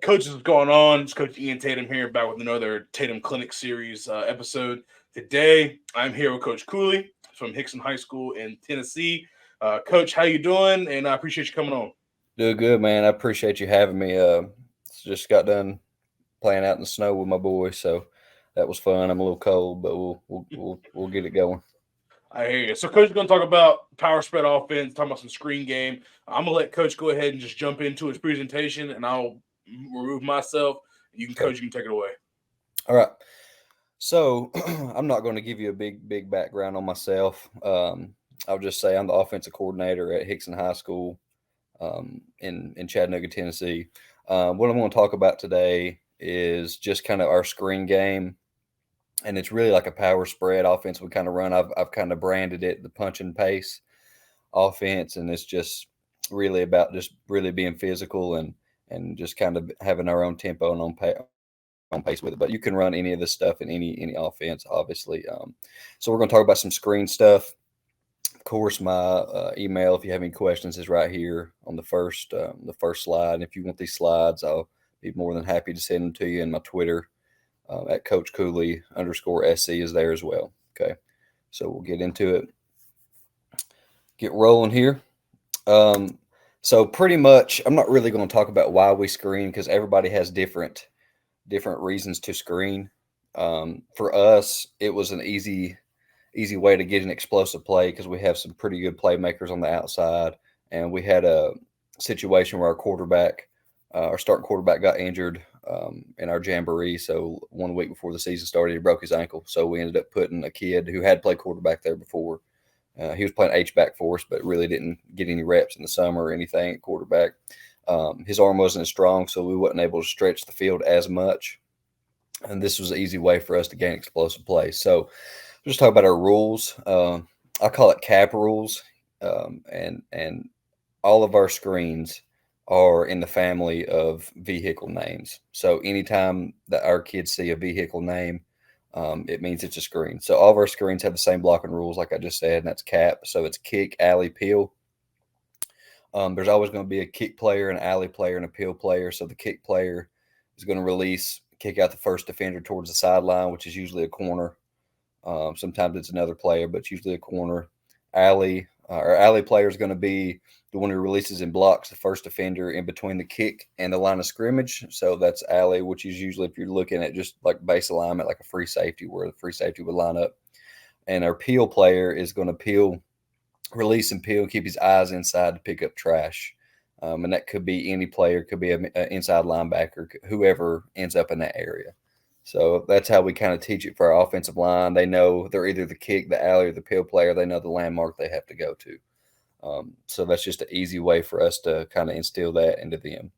Coach, what's going on? It's Coach Ian Tatum here, back with another Tatum Clinic Series episode. Today, I'm here with Coach Cooley from Hickson High School in Tennessee. Coach, how you doing? And I appreciate you coming on. Doing good, man. I appreciate you having me. Just got done playing out in the snow with my boys, so that was fun. I'm a little cold, but we'll get it going. I hear you. So, Coach is going to talk about power spread offense, talking about some screen game. I'm going to let Coach go ahead and just jump into his presentation, and I'll remove myself. Okay. Coach, you can take it away. All right. So I'm not going to give you a big background on myself. I'll just say I'm the offensive coordinator at Hickson High School in Chattanooga, Tennessee. What I'm going to talk about today is just kind of our screen game, and it's really like a power spread offense we kind of run. I've kind of branded it the punch and pace offense, and it's just really about just really being physical and just kind of having our own tempo and on pace with it. But you can run any of this stuff in any offense, obviously. So we're going to talk about some screen stuff. Of course, my email, if you have any questions, is right here on the first slide. And if you want these slides, I'll be more than happy to send them to you. And my Twitter at Coach Cooley _SC is there as well. Okay, so we'll get into it. Get rolling here. So pretty much, I'm not really going to talk about why we screen because everybody has different reasons to screen. For us, it was an easy way to get an explosive play because we have some pretty good playmakers on the outside, and we had a situation where our starting quarterback, got injured in our jamboree. So 1 week before the season started, he broke his ankle. So we ended up putting a kid who had played quarterback there before. He was playing H-back for us, but really didn't get any reps in the summer or anything at quarterback. His arm wasn't as strong, so we wasn't able to stretch the field as much. And this was an easy way for us to gain explosive plays. So we'll just talk about our rules. I call it cap rules, and all of our screens are in the family of vehicle names. So anytime that our kids see a vehicle name, it means it's a screen. So all of our screens have the same blocking rules, like I just said, and that's cap. So it's kick, alley, peel. There's always going to be a kick player, an alley player, and a peel player. So the kick player is going to kick out the first defender towards the sideline, which is usually a corner. Sometimes it's another player, but it's usually a corner. Our alley player is going to be the one who releases and blocks the first defender in between the kick and the line of scrimmage. So that's alley, which is usually, if you're looking at just like base alignment, like a free safety, where the free safety would line up. And our peel player is going to release and peel, keep his eyes inside to pick up trash. And that could be any player, could be an inside linebacker, whoever ends up in that area. So that's how we kind of teach it for our offensive line. They know they're either the kick, the alley, or the peel player. They know the landmark they have to go to. So that's just an easy way for us to kind of instill that into them.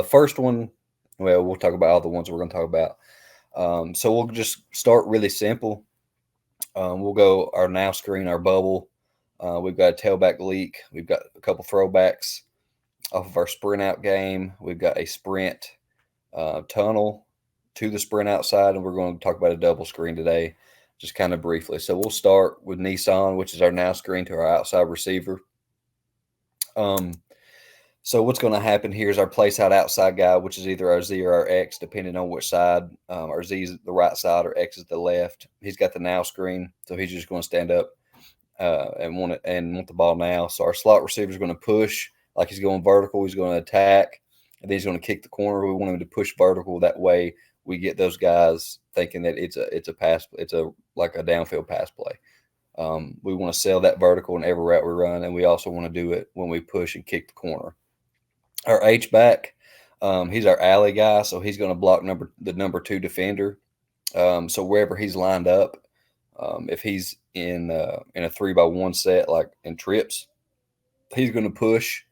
First one, well, we'll talk about all the ones we're going to talk about. So we'll just start really simple. We'll go our now screen, our bubble. We've got a tailback leak. We've got a couple throwbacks off of our sprint out game. We've got a sprint tunnel to the sprint outside, and we're going to talk about a double screen today, just kind of briefly. So we'll start with Nissan, which is our now screen to our outside receiver. So what's going to happen here is our place out outside guy, which is either our Z or our X, depending on which side. Our Z is the right side or X is the left. He's got the now screen, so he's just going to stand up and want the ball now. So our slot receiver is going to push like he's going vertical. He's going to attack, and then he's going to kick the corner. We want him to push vertical. That way, we get those guys thinking that it's a pass. It's like a downfield pass play. We want to sell that vertical in every route we run, and we also want to do it when we push and kick the corner. Our H back, he's our alley guy, so he's going to block the number 2 defender. So wherever he's lined up, if he's in a 3-by-1 set, like in trips, he's going to push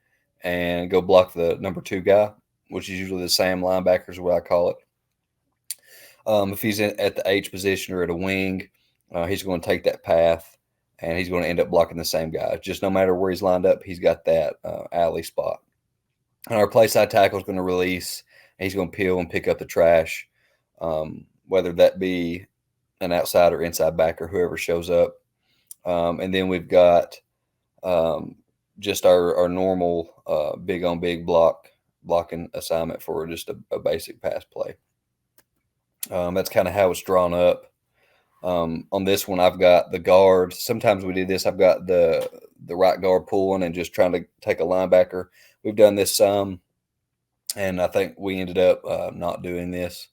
and go block the number 2 guy, which is usually the Sam linebacker is what I call it. If he's at the H position or at a wing, he's going to take that path, and he's going to end up blocking the same guy. Just no matter where he's lined up, he's got that alley spot. And our play side tackle is going to release, and he's going to peel and pick up the trash, whether that be an outside or inside backer, whoever shows up. And then we've got just our normal big on big block blocking assignment for just a basic pass play. That's kind of how it's drawn up. On this one, I've got the guard. Sometimes we do this. I've got the right guard pulling and just trying to take a linebacker. We've done this some, and I think we ended up not doing this,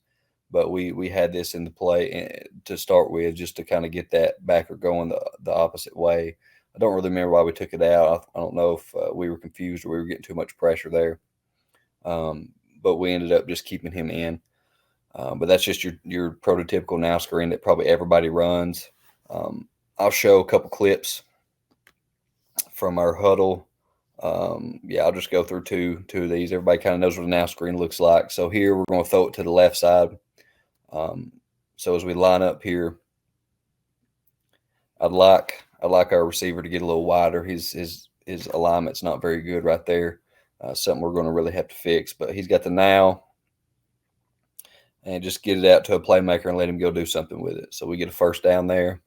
but we had this in the play to start with, just to kind of get that backer going the opposite way. I don't really remember why we took it out. I don't know if we were confused or we were getting too much pressure there, but we ended up just keeping him in. But that's just your prototypical now screen that probably everybody runs. I'll show a couple clips from our huddle. I'll just go through two of these. Everybody kind of knows what a now screen looks like. So here we're going to throw it to the left side. So as we line up here, I'd like our receiver to get a little wider. His alignment's not very good right there. Something we're going to really have to fix. But he's got the now. And just get it out to a playmaker and let him go do something with it. So we get a first down there.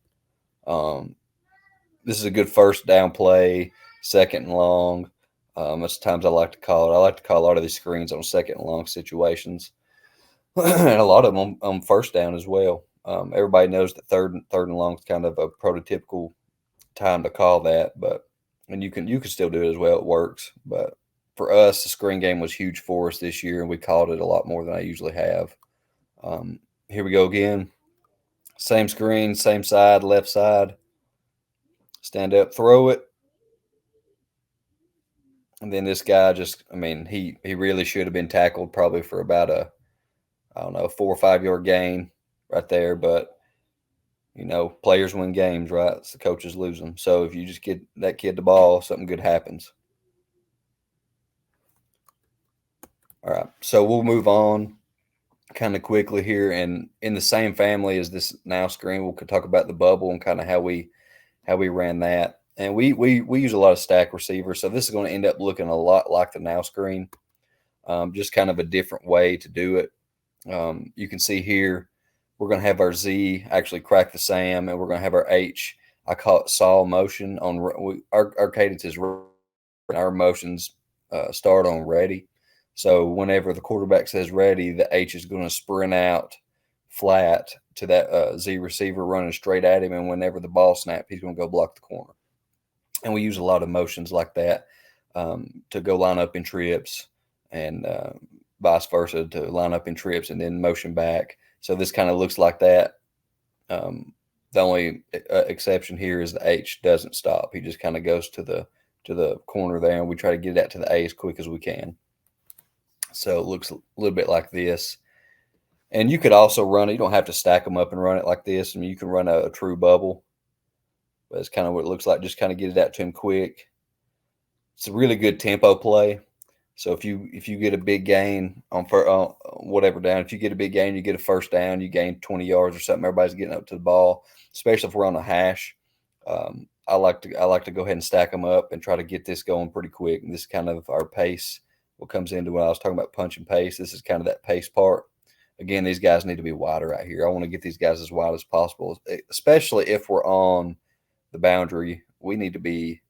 This is a good first down play, second and long. Most times I like to call it. I like to call a lot of these screens on second and long situations, and a lot of them on first down as well. Everybody knows that third and long is kind of a prototypical time to call that, and you can still do it as well. It works, but for us, the screen game was huge for us this year, and we called it a lot more than I usually have. Here we go again. Same screen, same side, left side. Stand up, throw it. And then this guy he really should have been tackled probably for about a 4 or 5 yard gain right there. But, players win games, right? It's the coaches lose them. So if you just get that kid the ball, something good happens. All right, so we'll move on kind of quickly here, and in the same family as this now screen, we'll talk about the bubble and kind of how we ran that. And we use a lot of stack receivers, so this is going to end up looking a lot like the now screen, just kind of a different way to do it. You can see here we're going to have our Z actually crack the Sam, and we're going to have our H. I call it saw motion on our cadence is our motions start on ready. So whenever the quarterback says ready, the H is going to sprint out flat to that Z receiver running straight at him. And whenever the ball snaps, he's going to go block the corner. And we use a lot of motions like that to go line up in trips and vice versa, to line up in trips and then motion back. So this kind of looks like that. The only exception here is the H doesn't stop. He just kind of goes to the corner there, and we try to get that to the A as quick as we can. So it looks a little bit like this. And you could also run it. You don't have to stack them up and run it like this. I mean, you can run a true bubble. But it's kind of what it looks like. Just kind of get it out to him quick. It's a really good tempo play. So if you get a big gain on whatever down, if you get a big gain, you get a first down, you gain 20 yards or something, everybody's getting up to the ball, especially if we're on a hash. I like to go ahead and stack them up and try to get this going pretty quick. And this is kind of our pace. What comes into when I was talking about punch and pace, this is kind of that pace part. Again, these guys need to be wider right here. I want to get these guys as wide as possible, especially if we're on the boundary. We need to be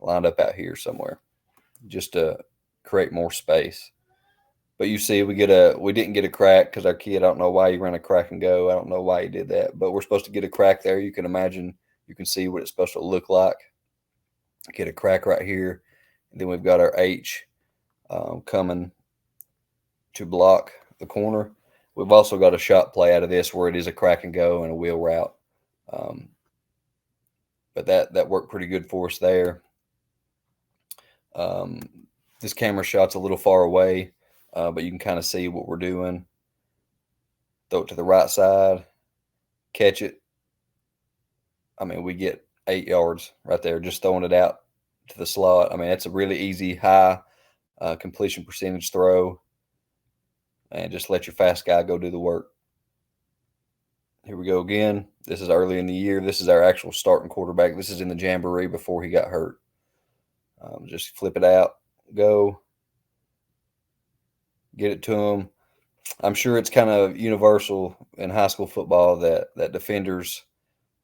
lined up out here somewhere just to create more space. But you see, we didn't get a crack because our kid, I don't know why he ran a crack and go. I don't know why he did that, but we're supposed to get a crack there. You can imagine, you can see what it's supposed to look like. Get a crack right here. And then we've got our H coming to block the corner. We've also got a shot play out of this where it is a crack and go and a wheel route. But that worked pretty good for us there. This camera shot's a little far away, but you can kind of see what we're doing. Throw it to the right side, catch it. I mean, we get 8 yards right there, just throwing it out to the slot. I mean, that's a really easy, high completion percentage throw. And just let your fast guy go do the work. Here we go again. This is early in the year. This is our actual starting quarterback. This is in the jamboree before he got hurt. Just flip it out, go, get it to him. I'm sure it's kind of universal in high school football that defenders,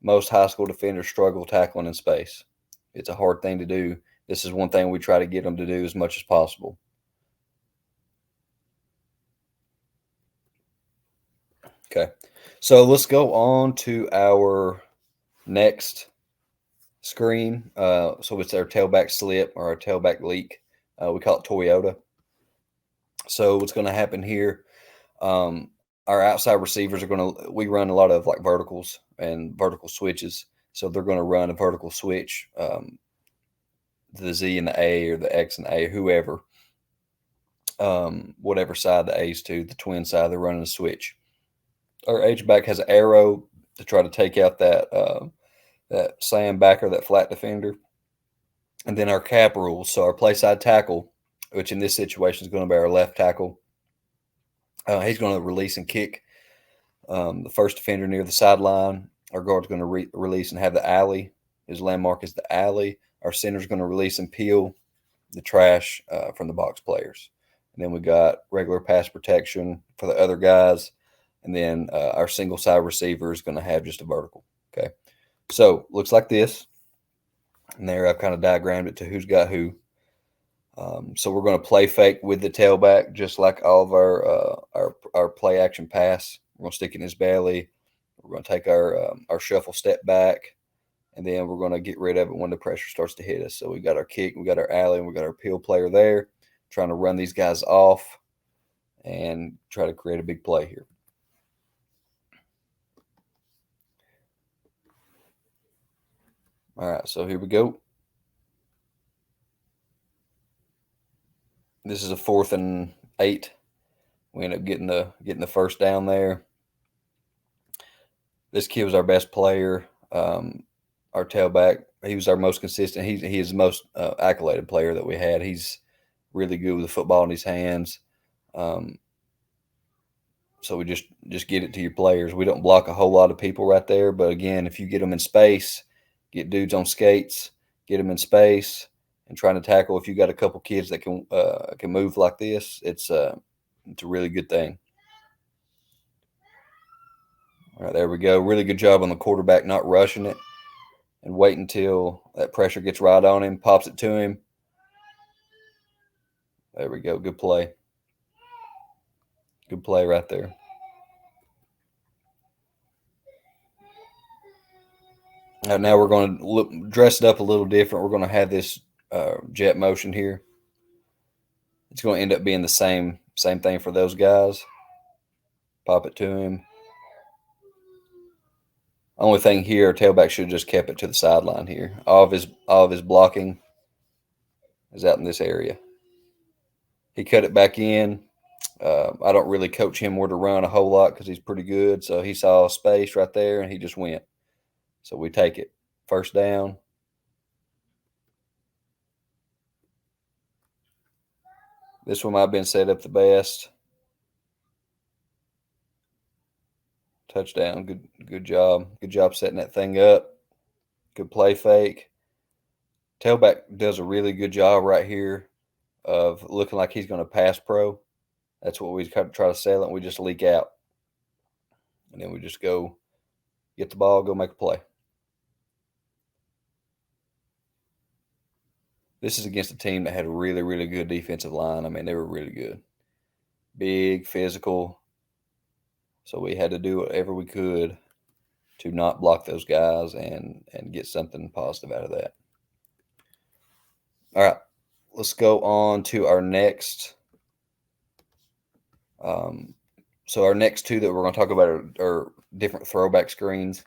most high school defenders struggle tackling in space. It's a hard thing to do. This is one thing we try to get them to do as much as possible. Okay. So let's go on to our next screen. So it's our tailback slip or our tailback leak. We call it Toyota. So what's going to happen here? Our outside receivers are going to. We run a lot of like verticals and vertical switches. So they're going to run a vertical switch, the Z and the A or the X and A, whoever, whatever side the A's to, the twin side, they're running a switch. Our H back has an arrow to try to take out that slam backer, that flat defender. And then our cap rules. So our play side tackle, which in this situation is going to be our left tackle, he's going to release and kick the first defender near the sideline. Our guard's going to release and have the alley. His landmark is the alley. Our center's going to release and peel the trash from the box players. And then we got regular pass protection for the other guys. And then our single side receiver is going to have just a vertical. Okay. So looks like this. And there I've kind of diagrammed it to who's got who. So we're going to play fake with the tailback, just like all of our play action pass. We're going to stick it in his belly. We're going to take our shuffle step back, and then we're going to get rid of it when the pressure starts to hit us. So we got our kick, we got our alley, and we got our peel player there, trying to run these guys off and try to create a big play here. All right, so here we go. This is a 4th and 8. We end up getting the first down there. This kid was our best player, our tailback. He was our most consistent. He is the most accoladed player that we had. He's really good with the football in his hands. So we just get it to your players. We don't block a whole lot of people right there, but again, if you get them in space, get dudes on skates, get them in space, and trying to tackle. If you got a couple kids that can move like this, it's a really good thing. All right, there we go. Really good job on the quarterback not rushing it and waiting until that pressure gets right on him, pops it to him. There we go. Good play. Good play right there. Now we're going to dress it up a little different. We're going to have this jet motion here. It's going to end up being the same thing for those guys. Pop it to him. Only thing here, tailback should have just kept it to the sideline here. All of his blocking is out in this area. He cut it back in. I don't really coach him where to run a whole lot because he's pretty good. So he saw a space right there and he just went. So we take it. First down. This one might have been set up the best. Touchdown. Good job. Good job setting that thing up. Good play fake. Tailback does a really good job right here of looking like he's going to pass pro. That's what we try to sell it, and we just leak out. And then we just go get the ball, go make a play. This is against a team that had a really, really good defensive line. I mean, they were really good. Big, physical. So we had to do whatever we could to not block those guys and get something positive out of that. All right, let's go on to our next. So our next two that we're going to talk about are different throwback screens.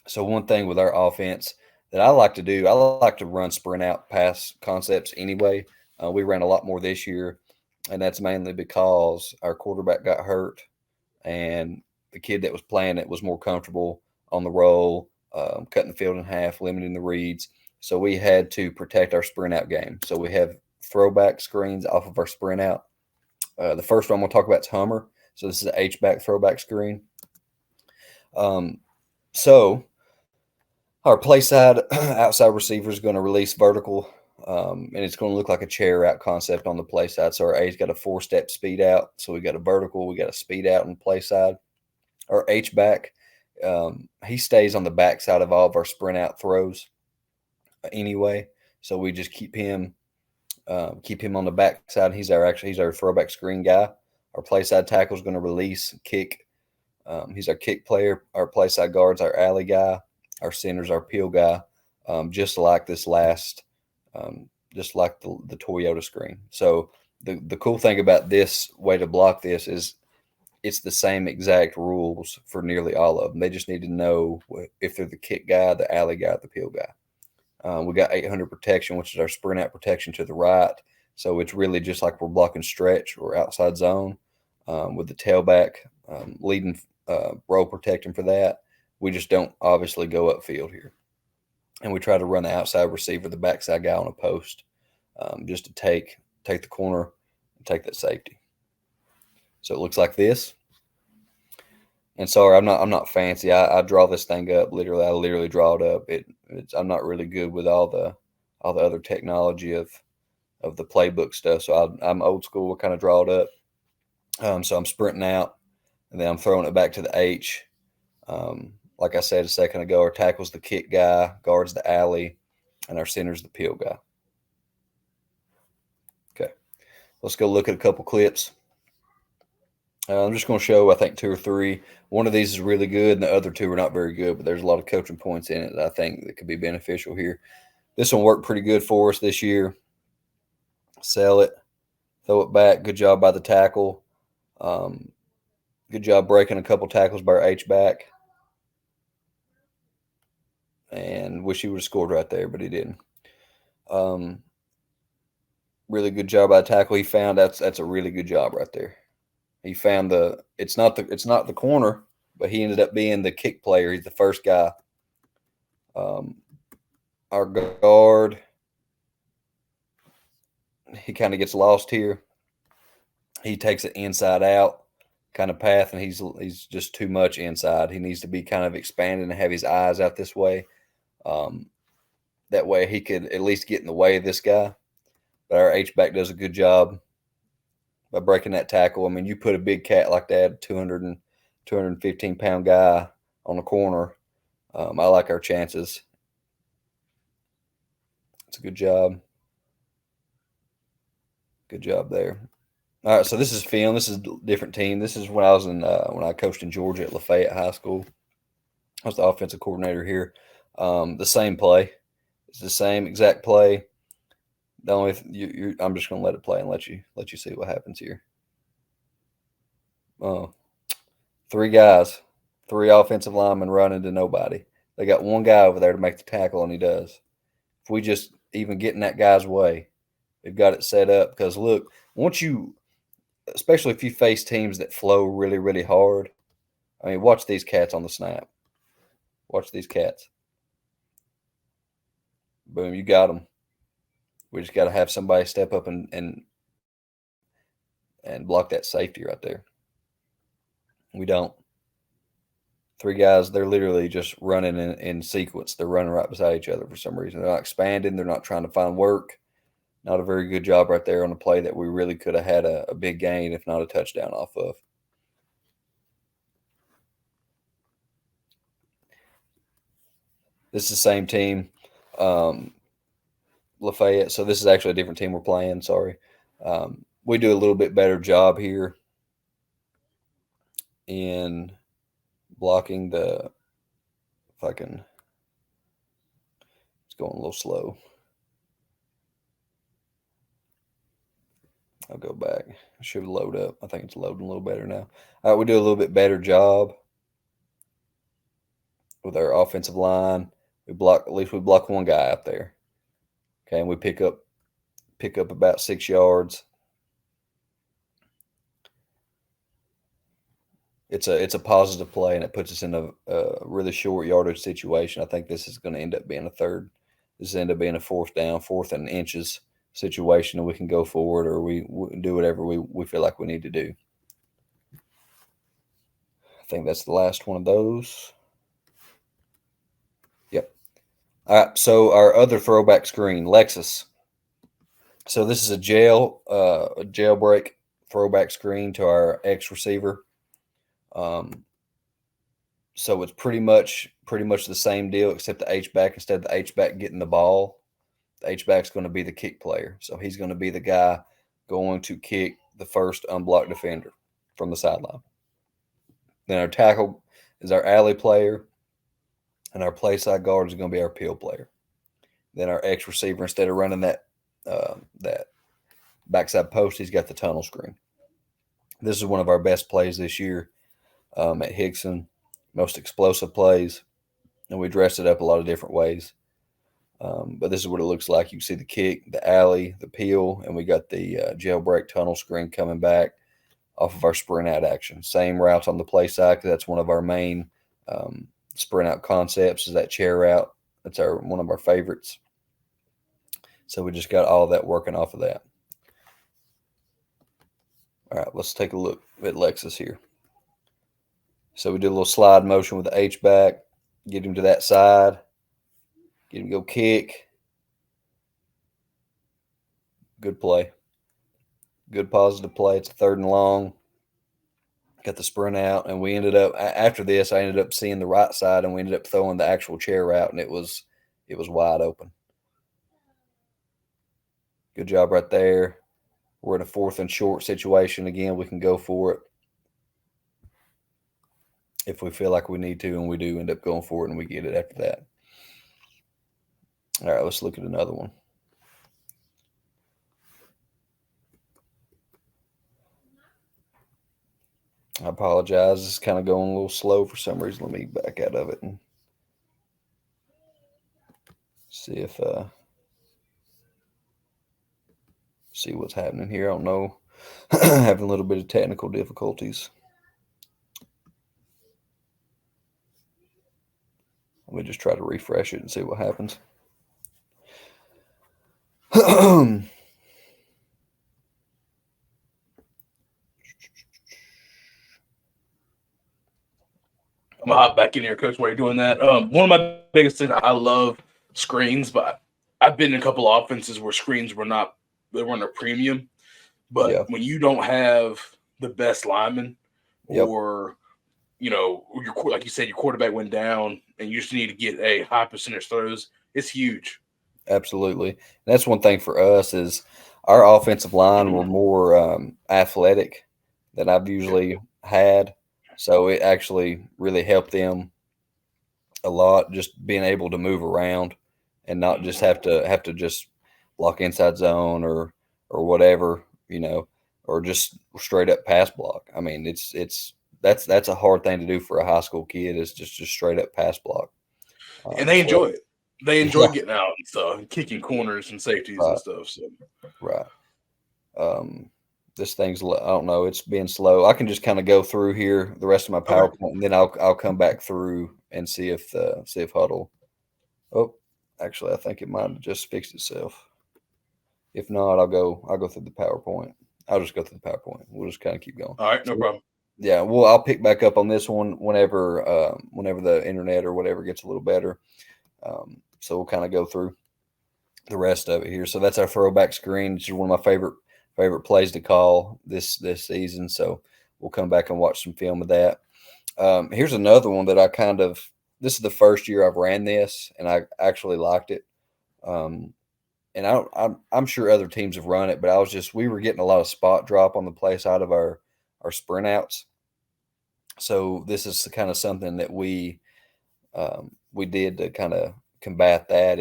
So one thing with our offense that I like to do, I like to run sprint out pass concepts anyway. We ran a lot more this year, and that's mainly because our quarterback got hurt, and the kid that was playing it was more comfortable on the roll, cutting the field in half, limiting the reads. So we had to protect our sprint out game. So we have throwback screens off of our sprint out. The first one I'm going to talk about is Hummer. So this is an H-back throwback screen. So our play side outside receiver is going to release vertical, and it's going to look like a chair out concept on the play side. So our A's got a 4-step speed out. So we got a vertical, we got a speed out on the play side. Our H-back, he stays on the back side of all of our sprint out throws anyway. So we just keep him on the back side. He's our throwback screen guy. Our play side tackle is going to release, kick He's our kick player. Our play side guard's our alley guy. Our center's our peel guy. Just like this last, just like the Toyota screen. So the cool thing about this way to block this is it's the same exact rules for nearly all of them. They just need to know if they're the kick guy, the alley guy, the peel guy. We got 800 protection, which is our sprint out protection to the right. So it's really just like we're blocking stretch or outside zone with the tailback leading roll protecting for that. We just don't obviously go upfield here. And we try to run the outside receiver, the backside guy on a post, just to take the corner and take that safety. So it looks like this. And sorry, I'm not fancy. I draw this thing up literally. I literally draw it up. I'm not really good with all the other technology of the playbook stuff. So I'm old school. I kind of draw it up. So I'm sprinting out, and then I'm throwing it back to the H. Like I said a second ago, our tackle's the kick guy, guard's the alley, and our center's the peel guy. Okay, let's go look at a couple clips. I'm just going to show, I think, 2 or 3. One of these is really good, and the other 2 are not very good, but there's a lot of coaching points in it that I think that could be beneficial here. This one worked pretty good for us this year. Sell it, throw it back. Good job by the tackle. Good job breaking a couple tackles by our H-back. And wish he would have scored right there, but he didn't. Really good job by the tackle. He found that's a really good job right there. He found it's not the corner, but he ended up being the kick player. He's the first guy. Our guard, he kind of gets lost here. He takes it inside out kind of path, and he's just too much inside. He needs to be kind of expanded and have his eyes out this way. That way he could at least get in the way of this guy. But our H-back does a good job by breaking that tackle. I mean, you put a big cat like that, 215-pound guy on the corner. I like our chances. It's a good job. Good job there. All right, so this is film. This is a different team. This is when I was when I coached in Georgia at Lafayette High School. I was the offensive coordinator here. The same play. It's the same exact play. The only I'm just going to let it play and let you see what happens here. 3 guys, 3 offensive linemen running to nobody. They got 1 guy over there to make the tackle, and he does. If we just even get in that guy's way, we've got it set up. Because look, especially if you face teams that flow really, really hard. I mean, watch these cats on the snap. Watch these cats. Boom, you got them. We just got to have somebody step up and block that safety right there. We don't. 3 guys, they're literally just running in sequence. They're running right beside each other for some reason. They're not expanding. They're not trying to find work. Not a very good job right there on a play that we really could have had a big gain, if not a touchdown off of. This is the same team, Lafayette. So this is actually a different team we're playing. Sorry. We do a little bit better job here in blocking the, if I can, it's going a little slow. I'll go back. It should load up. I think it's loading a little better now. All right, we do a little bit better job with our offensive line. We block 1 guy out there. Okay, and we pick up about 6 yards. It's a positive play, and it puts us in a really short yardage situation. I think this is going to end up being a third. This end up being a 4th down, 4th and inches situation, and we can go forward, or we do whatever we feel like we need to do. I think that's the last one of those. Yep. All right, so our other throwback screen, Lexus. So this is a jailbreak throwback screen to our X receiver. So it's pretty much the same deal, except the H-back, instead of the H-back getting the ball, the H-back's going to be the kick player. So he's going to be the guy going to kick the first unblocked defender from the sideline. Then our tackle is our alley player, and our play side guard is going to be our peel player. Then our X receiver, instead of running that backside post, he's got the tunnel screen. This is one of our best plays this year at Hickson, most explosive plays, and we dressed it up a lot of different ways. But this is what it looks like. You can see the kick, the alley, the peel, and we got the jailbreak tunnel screen coming back off of our sprint out action. Same routes on the play side, because that's one of our main sprint out concepts, is that chair route. That's one of our favorites. So we just got all that working off of that. All right, let's take a look at Lexus here. So we did a little slide motion with the H back, get him to that side, get him to go kick. Good play. Good positive play. It's a 3rd and long. Got the sprint out, and we ended up, after this, I ended up seeing the right side, and we ended up throwing the actual chair route, and it was wide open. Good job right there. We're in a 4th and short situation. Again, we can go for it if we feel like we need to, and we do end up going for it, and we get it after that. All right, let's look at another one. I apologize. It's kind of going a little slow for some reason. Let me back out of it and see what's happening here. I don't know. Having a little bit of technical difficulties. Let me just try to refresh it and see what happens. I'm gonna hop back in here, Coach, while you're doing that. One of my biggest things, I love screens, but I've been in a couple of offenses where screens they weren't a premium. But when you don't have the best lineman, or like you said, your quarterback went down, and you just need to get a high percentage throws, it's huge. Absolutely. That's one thing for us is our offensive line were more athletic than I've usually had. So it actually really helped them a lot, just being able to move around and not just have to just block inside zone or whatever, or just straight up pass block. I mean, that's a hard thing to do for a high school kid, is just straight up pass block. And they enjoy it. They enjoy getting out and stuff, and kicking corners and safeties and stuff. So right. This thing's, I don't know, it's being slow. I can just kind of go through here the rest of my PowerPoint, and then I'll come back through and see if Huddle. Oh, actually, I think it might have just fixed itself. If not, I'll go through the PowerPoint. I'll just go through the PowerPoint. We'll just kind of keep going. All right, no problem. Yeah, well, I'll pick back up on this one whenever the internet or whatever gets a little better. So we'll kind of go through the rest of it here. So that's our throwback screen. It's one of my favorite plays to call this season. So we'll come back and watch some film of that. Here's another one that this is the first year I've ran this, and I actually liked it. And I'm sure other teams have run it, but we were getting a lot of spot drop on the play side of our sprint outs. So this is kind of something that we did to kind of combat that.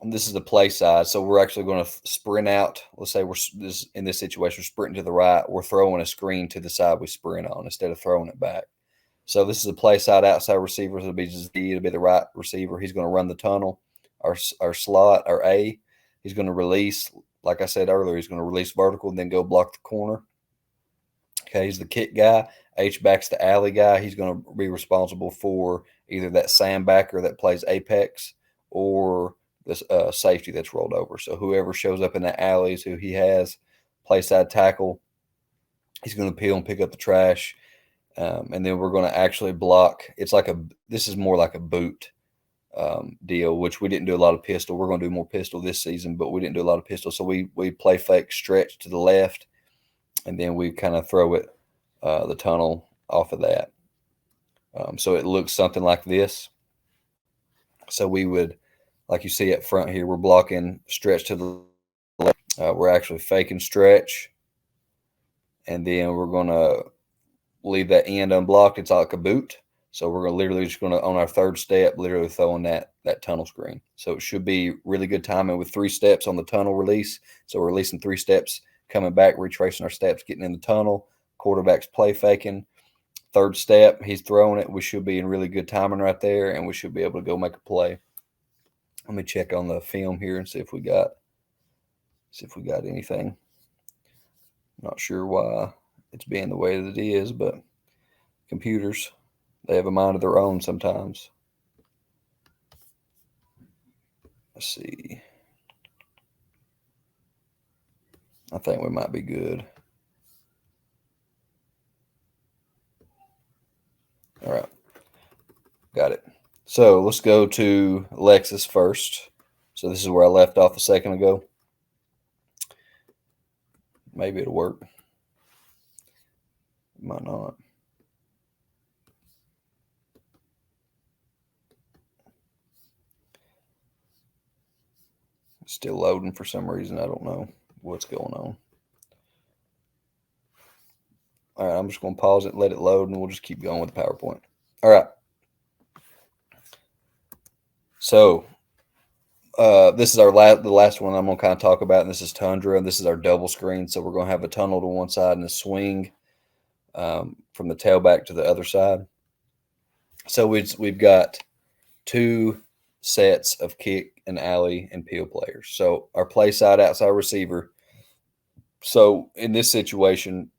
This is the play side. So we're actually going to sprint out. Let's say in this situation, we're sprinting to the right. We're throwing a screen to the side we sprint on instead of throwing it back. So this is a play side outside receiver. It'll be the right receiver. He's going to run the tunnel. Our slot, our A, he's going to release, like I said earlier, he's going to release vertical and then go block the corner. Okay, he's the kick guy. H-back's the alley guy. He's going to be responsible for either that sandbacker that plays apex or this safety that's rolled over. So whoever shows up in the alley is who he has. Play side tackle, he's going to peel and pick up the trash. And then we're going to actually block. This is more like a boot deal, which we didn't do a lot of pistol. We're going to do more pistol this season, but we didn't do a lot of pistol. So we play fake stretch to the left, and then we kind of throw it the tunnel off of that. So it looks something like this. So we would, like you see up front here, we're blocking stretch to the left. We're actually faking stretch, and then we're going to leave that end unblocked. It's like a boot. So we're literally just going to, on our third step, literally throwing that tunnel screen. So it should be really good timing with 3 steps on the tunnel release. So we're releasing 3 steps, coming back, retracing our steps, getting in the tunnel. Quarterback's play faking. Third step, he's throwing it. We should be in really good timing right there, and we should be able to go make a play. Let me check on the film here and see if we got anything. Not sure why it's being the way that it is, but computers, they have a mind of their own sometimes. Let's see. I think we might be good. All right. Got it. So let's go to Lexus first. So this is where I left off a second ago. Maybe it'll work. It might not. It's still loading for some reason. I don't know what's going on. All right, I'm just going to pause it, let it load, and we'll just keep going with the PowerPoint. All right. So this is the last one I'm going to kind of talk about, and this is Tundra, and this is our double screen. So we're going to have a tunnel to one side and a swing from the tailback to the other side. So we've got 2 sets of kick and alley and peel players. So our play side outside receiver. So in this situation,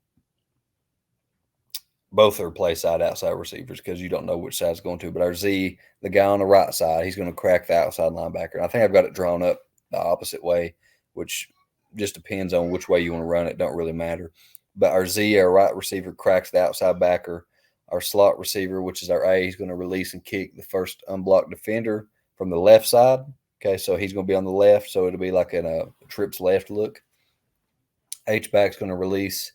both are play side outside receivers because you don't know which side it's going to. But our Z, the guy on the right side, he's going to crack the outside linebacker. And I think I've got it drawn up the opposite way, which just depends on which way you want to run it. Don't really matter. But our Z, our right receiver, cracks the outside backer. Our slot receiver, which is our A, he's going to release and kick the first unblocked defender from the left side. Okay, so he's going to be on the left, so it'll be like in a trips left look. H-back's going to release,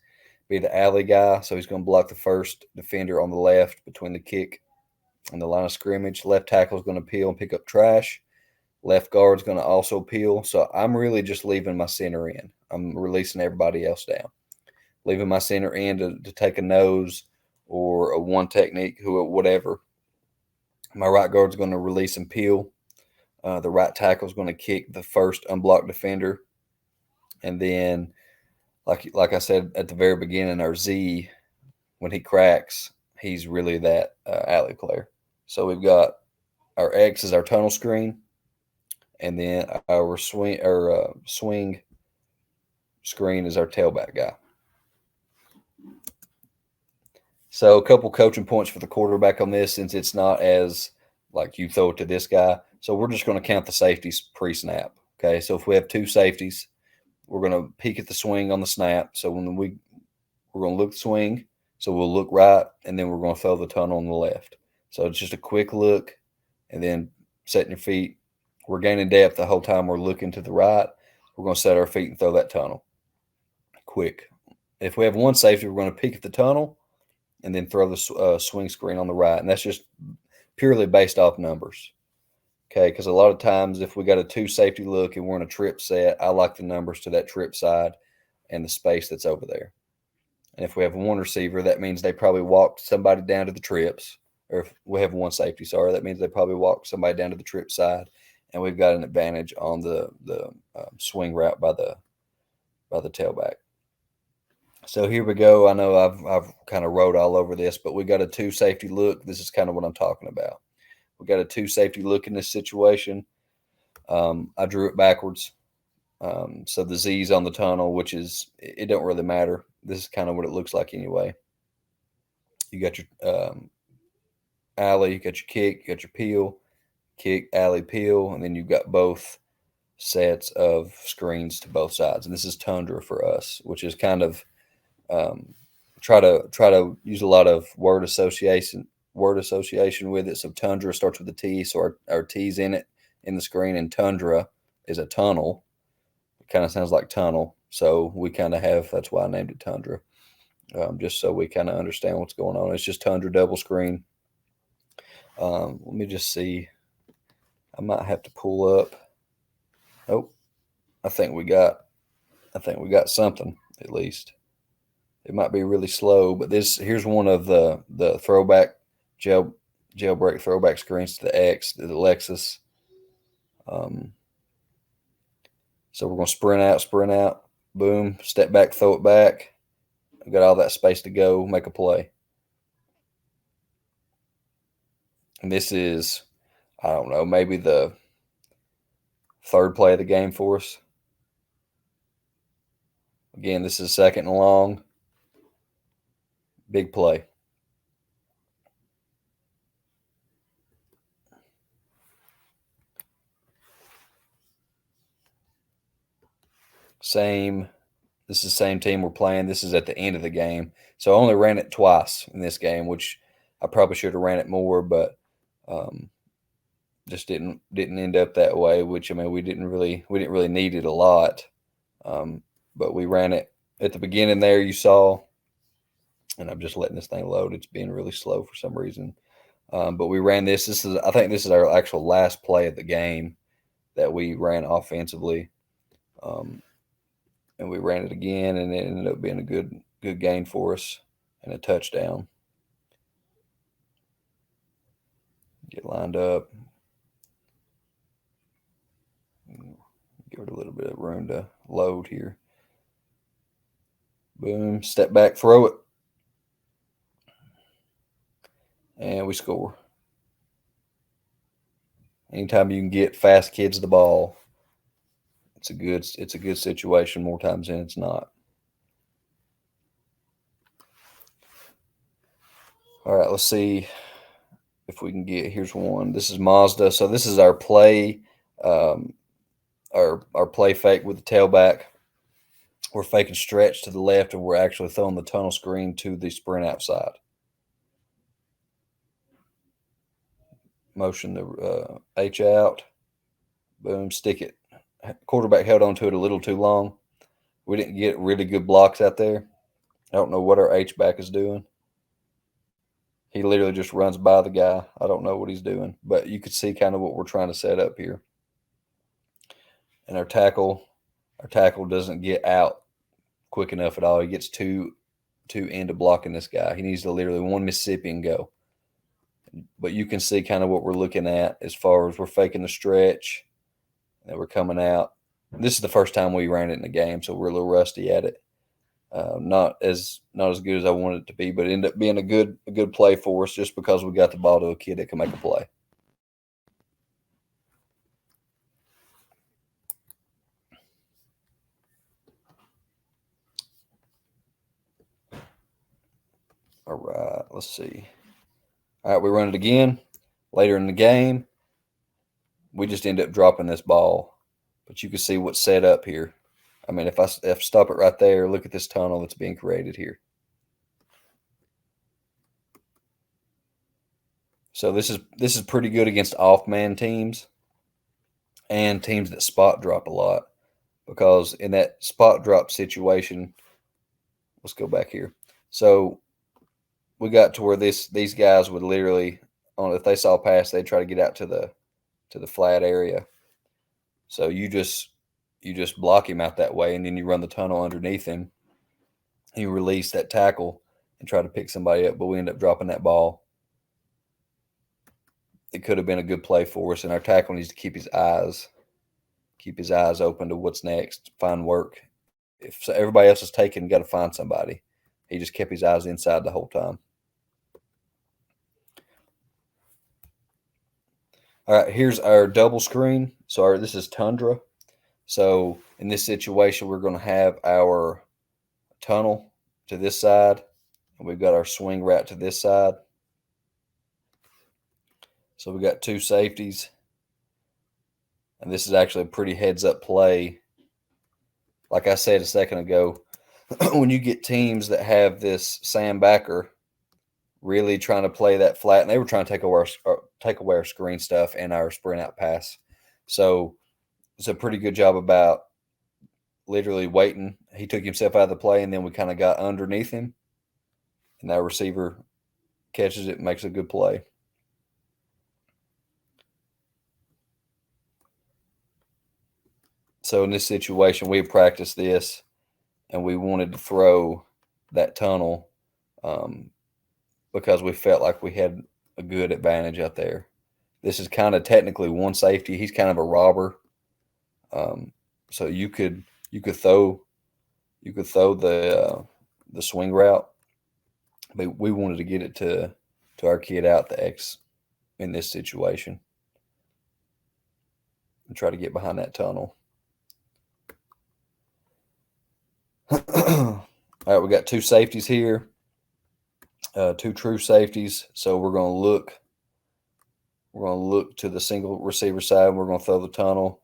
be the alley guy, so he's going to block the first defender on the left between the kick and the line of scrimmage. Left tackle is going to peel and pick up trash. Left guard's going to also peel. So I'm really just leaving my center in. I'm releasing everybody else down. Leaving my center in to take a nose or a one technique, whatever. My right guard's going to release and peel. The right tackle is going to kick the first unblocked defender. And then, like I said at the very beginning, our Z, when he cracks, he's really that alley player. So we've got our X is our tunnel screen, and then our swing screen is our tailback guy. So a couple coaching points for the quarterback on this, since it's not as like you throw it to this guy. So we're just going to count the safeties pre-snap. Okay, so if we have 2 safeties, we're going to peek at the swing on the snap. So when we're going to look the swing, so we'll look right, and then we're going to throw the tunnel on the left. So it's just a quick look, and then setting your feet. We're gaining depth the whole time we're looking to the right. We're going to set our feet and throw that tunnel. Quick. If we have 1 safety, we're going to peek at the tunnel and then throw the swing screen on the right. And that's just purely based off numbers. Okay, because a lot of times if we got a 2 safety look and we're in a trip set, I like the numbers to that trip side and the space that's over there. And if we have 1 receiver, that means they probably walked somebody down to the trips. Or if we have 1 safety, that means they probably walked somebody down to the trip side, and we've got an advantage on the swing route by the tailback. So here we go. I know I've kind of wrote all over this, but we got a 2 safety look. This is kind of what I'm talking about. We got a 2 safety look in this situation. I drew it backwards. So the Z's on the tunnel, which is, it don't really matter. This is kind of what it looks like anyway. You got your alley, you got your kick, you got your peel, kick, alley, peel, and then you've got both sets of screens to both sides. And this is Tundra for us, which is kind of try to use a lot of word association with it. So Tundra starts with a T, so our T's in it in the screen, and Tundra is a tunnel. It kind of sounds like tunnel, so we kind of have, that's why I named it Tundra, just so we kind of understand what's going on. It's just Tundra double screen. Let me just see. I might have to pull up. Oh, I think we got something at least. It might be really slow, but here's one of the throwback jailbreak throwback screens to the the Lexus. So we're going to sprint out, boom, step back, throw it back. We've got all that space to go, make a play. And this is, I don't know, maybe the third play of the game for us. Again, this is second and long. Big play. This is the same team we're playing. This is at the end of the game. So I only ran it twice in this game, which I probably should have ran it more, but just didn't end up that way, which, I mean, we didn't really need it a lot. But we ran it at the beginning there, you saw, and I'm just letting this thing load. It's being really slow for some reason. But we ran this. I think this is our actual last play of the game that we ran offensively. And we ran it again, and it ended up being a good gain for us and a touchdown. Get lined up. Give it a little bit of room to load here. Boom, step back, throw it. And we score. Anytime you can get fast kids the ball, it's a good situation more times than it's not. All right, let's see if we can get, here's one. This is Mazda. So this is our play, our play fake with the tailback. We're faking stretch to the left, and we're actually throwing the tunnel screen to the sprint outside. Motion the H out. Boom, stick it. Quarterback held on to it a little too long. We didn't get really good blocks out there. I don't know what our H back is doing. He literally just runs by the guy. I don't know what he's doing, but you could see kind of what we're trying to set up here. And our tackle doesn't get out quick enough at all. He gets too into blocking this guy. He needs to literally one Mississippi and go. But you can see kind of what we're looking at as far as we're faking the stretch and we're coming out. This is the first time we ran it in the game, so we're a little rusty at it. Not as good as I wanted it to be, but it ended up being a good play for us just because we got the ball to a kid that can make a play. All right, let's see. All right, we run it again. Later in the game, we just end up dropping this ball. But you can see what's set up here. I mean, if I stop it right there, look at this tunnel that's being created here. So this is pretty good against off-man teams and teams that spot drop a lot, because in that spot drop situation, let's go back here. So we got to where these guys would literally, if they saw a pass, they'd try to get out to the flat area. So you just block him out that way, and then you run the tunnel underneath him. You release that tackle and try to pick somebody up, but we end up dropping that ball. It could have been a good play for us, and our tackle needs to keep his eyes open to what's next, find work. If everybody else is taken, got to find somebody. He just kept his eyes inside the whole time. All right, here's our double screen. So this is Tundra. So in this situation, we're going to have our tunnel to this side, and we've got our swing route to this side. So we got two safeties, and this is actually a pretty heads-up play. Like I said a second ago, when you get teams that have this Sam backer really trying to play that flat, and they were trying to take away our screen stuff and our sprint out pass. So it's a pretty good job about literally waiting. He took himself out of the play, and then we kind of got underneath him, and that receiver catches it and makes a good play. So in this situation, we practiced this, and we wanted to throw that tunnel because we felt like we had a good advantage out there. This is kind of technically one safety. He's kind of a robber, so you could throw the swing route, but we wanted to get it to our kid out the X in this situation and try to get behind that tunnel. All right, we got two safeties here, two true safeties. So we're going to look. We're going to look to the single receiver side. And we're going to throw the tunnel.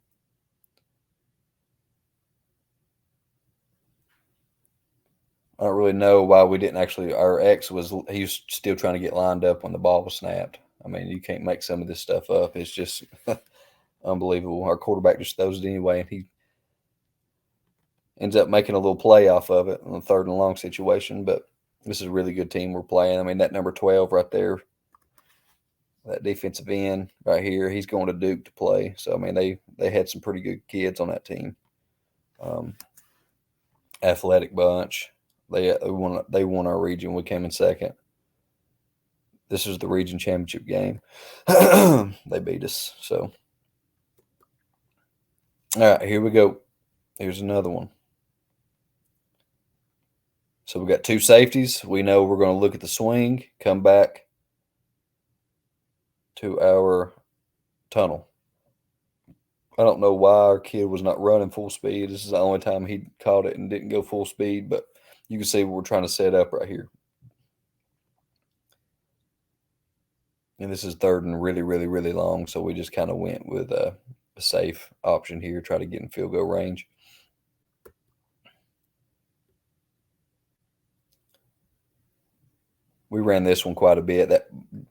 I don't really know why we didn't actually. Our X he was still trying to get lined up when the ball was snapped. I mean, you can't make some of this stuff up. It's just unbelievable. Our quarterback just throws it anyway, and he ends up making a little play off of it in the 3rd and long situation. But this is a really good team we're playing. I mean, that number 12 right there, that defensive end right here, he's going to Duke to play. So, I mean, they had some pretty good kids on that team. Athletic bunch. They won our region. We came in 2nd. This was the region championship game. They beat us. So, all right, here we go. Here's another one. So we got two safeties. We know we're going to look at the swing, come back to our tunnel. I don't know why our kid was not running full speed. This is the only time he caught it and didn't go full speed, but you can see what we're trying to set up right here. And this is 3rd and really, really, really long, so we just kind of went with a safe option here, try to get in field goal range. We ran this one quite a bit, that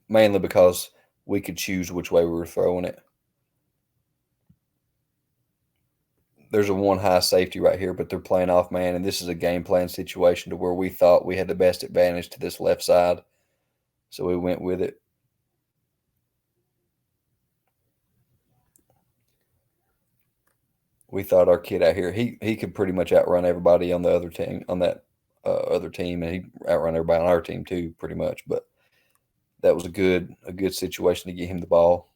mainly because we could choose which way we were throwing it. There's a one high safety right here, but they're playing off man, and this is a game plan situation to where we thought we had the best advantage to this left side, so we went with it. We thought our kid out here, he could pretty much outrun everybody on the other team, on that other team, and he outrun everybody on our team too, pretty much. But that was a good situation to get him the ball.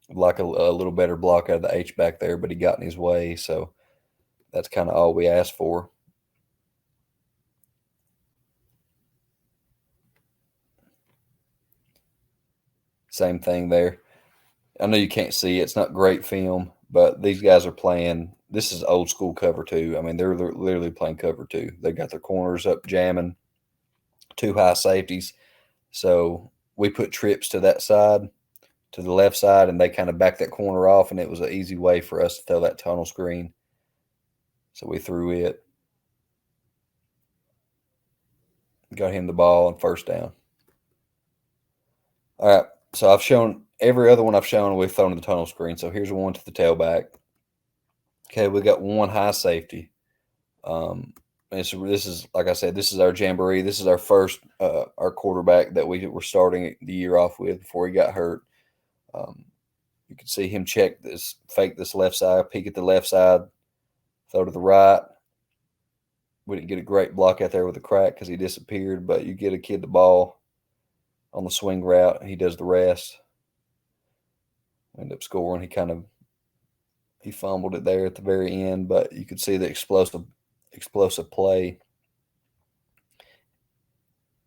Like a little better block out of the H back there, but he got in his way, so that's kind of all we asked for. Same thing there. I know you can't see it. It's not great film, but these guys are playing. This is old school cover 2. I mean, they're literally playing cover 2. They got their corners up jamming, 2 high safeties. So we put trips to that side, to the left side, and they kind of backed that corner off, and it was an easy way for us to throw that tunnel screen. So we threw it. Got him the ball and 1st down. All right. So I've shown every other one I've shown, we've thrown the tunnel screen. So here's one to the tailback. Okay, we got one high safety. This is, like I said, this is our jamboree. This is our first, our quarterback that we were starting the year off with before he got hurt. You can see him check this, fake this left side, peek at the left side, throw to the right. We didn't get a great block out there with a crack because he disappeared, but you get a kid the ball on the swing route, he does the rest. End up scoring. He fumbled it there at the very end, but you could see the explosive play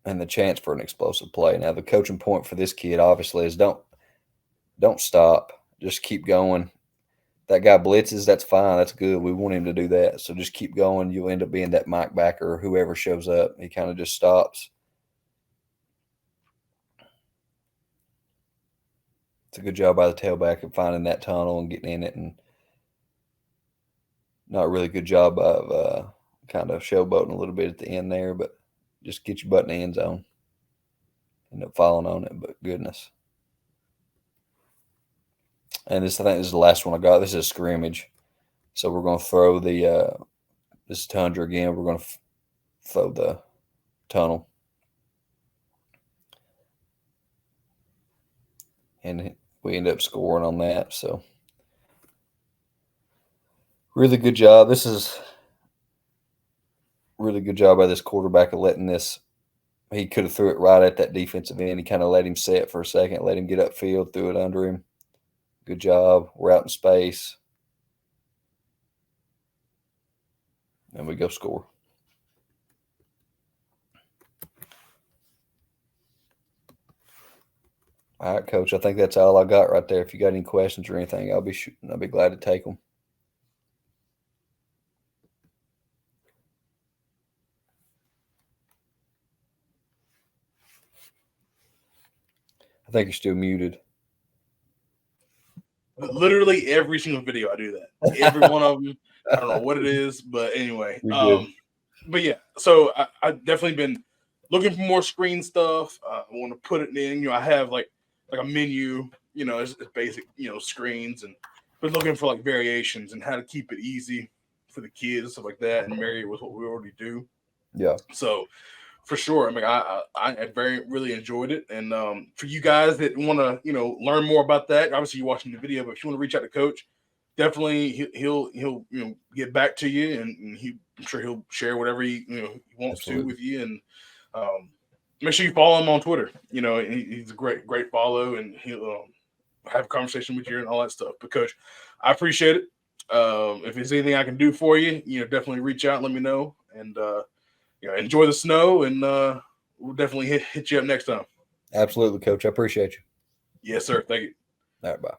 and the chance for an explosive play. Now the coaching point for this kid obviously is don't stop. Just keep going. That guy blitzes, that's fine. That's good. We want him to do that. So just keep going. You'll end up being that Mike backer or whoever shows up. He kind of just stops. It's a good job by the tailback of finding that tunnel and getting in it, and not a really good job of kind of showboating a little bit at the end there, but just get your butt in the end zone. End up falling on it, but goodness. And I think this is the last one I got. This is a scrimmage. So we're going to throw this is Tundra again. We're going to throw the tunnel. And we end up scoring on that. So really good job. This is really really good job by this quarterback of letting this. He could have threw it right at that defensive end. He kind of let him set for a second, let him get upfield, threw it under him. Good job. We're out in space. And we go score. All right, Coach. I think that's all I got right there. If you got any questions or anything, I'll be glad to take them. I think you're still muted. Literally every single video I do that. Every one of them. I don't know what it is, but anyway. But yeah, so I've definitely been looking for more screen stuff. I want to put it in. I have like a menu. It's basic. Screens, and been looking for like variations and how to keep it easy for the kids and stuff like that, and marry it with what we already do. Yeah. So for sure, I mean, I really enjoyed it, and for you guys that want to learn more about that, obviously you're watching the video, but if you want to reach out to Coach, definitely he'll get back to you, and I'm sure he'll share whatever he wants to with you, and make sure you follow him on Twitter. He's a great follow, and he'll have a conversation with you and all that stuff. But Coach, I appreciate it. If there's anything I can do for you, definitely reach out and let me know, and enjoy the snow, and we'll definitely hit you up next time. Absolutely, Coach. I appreciate you. Yes, sir. Thank you. All right, bye.